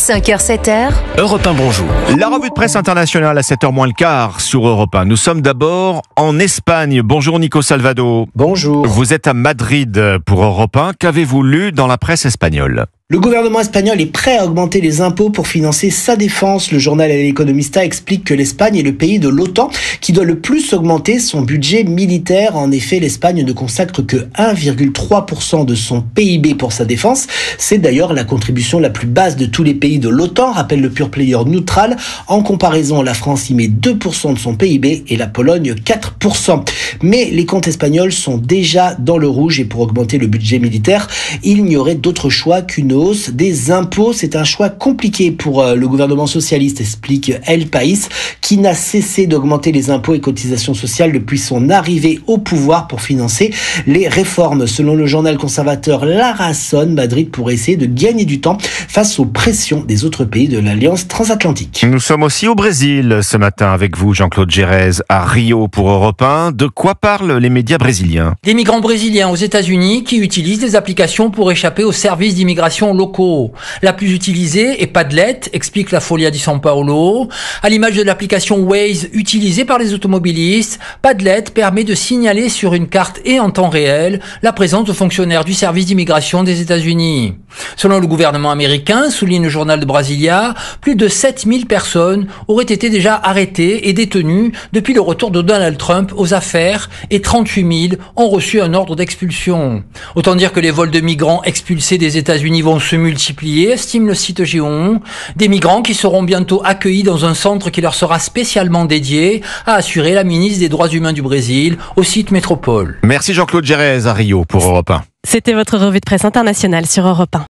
5h, 7h. Europe 1, bonjour. La revue de presse internationale à 7h moins le quart sur Europe 1. Nous sommes d'abord en Espagne. Bonjour Nico Salvado. Bonjour. Vous êtes à Madrid pour Europe 1. Qu'avez-vous lu dans la presse espagnole ? Le gouvernement espagnol est prêt à augmenter les impôts pour financer sa défense. Le journal El Economista explique que l'Espagne est le pays de l'OTAN qui doit le plus augmenter son budget militaire. En effet, l'Espagne ne consacre que 1,3% de son PIB pour sa défense. C'est d'ailleurs la contribution la plus basse de tous les pays de l'OTAN, rappelle le pure player neutral. En comparaison, la France y met 2% de son PIB et la Pologne 4%. Mais les comptes espagnols sont déjà dans le rouge et pour augmenter le budget militaire, il n'y aurait d'autre choix qu'une hausse des impôts. C'est un choix compliqué pour le gouvernement socialiste, explique El País, qui n'a cessé d'augmenter les impôts et cotisations sociales depuis son arrivée au pouvoir pour financer les réformes. Selon le journal conservateur La Razón, Madrid pourrait essayer de gagner du temps face aux pressions des autres pays de l'Alliance transatlantique. Nous sommes aussi au Brésil ce matin avec vous, Jean-Claude Gérez, à Rio pour Europe 1. De quoi parlent les médias brésiliens ? Des migrants brésiliens aux États-Unis qui utilisent des applications pour échapper aux services d'immigration locaux. La plus utilisée est Padlet, explique la Folha de São Paulo. À l'image de l'application Waze utilisée par les automobilistes, Padlet permet de signaler sur une carte et en temps réel la présence de fonctionnaires du service d'immigration des États-Unis. Selon le gouvernement américain, souligne le journal de Brasilia, plus de 7000 personnes auraient été déjà arrêtées et détenues depuis le retour de Donald Trump aux affaires et 38 000 ont reçu un ordre d'expulsion. Autant dire que les vols de migrants expulsés des États-Unis vont se multiplier, estime le site G1. Des migrants qui seront bientôt accueillis dans un centre qui leur sera spécialement dédié, a assuré la ministre des Droits humains du Brésil au site Métropole. Merci Jean-Claude Gérez à Rio pour Europe 1. C'était votre revue de presse internationale sur Europe 1.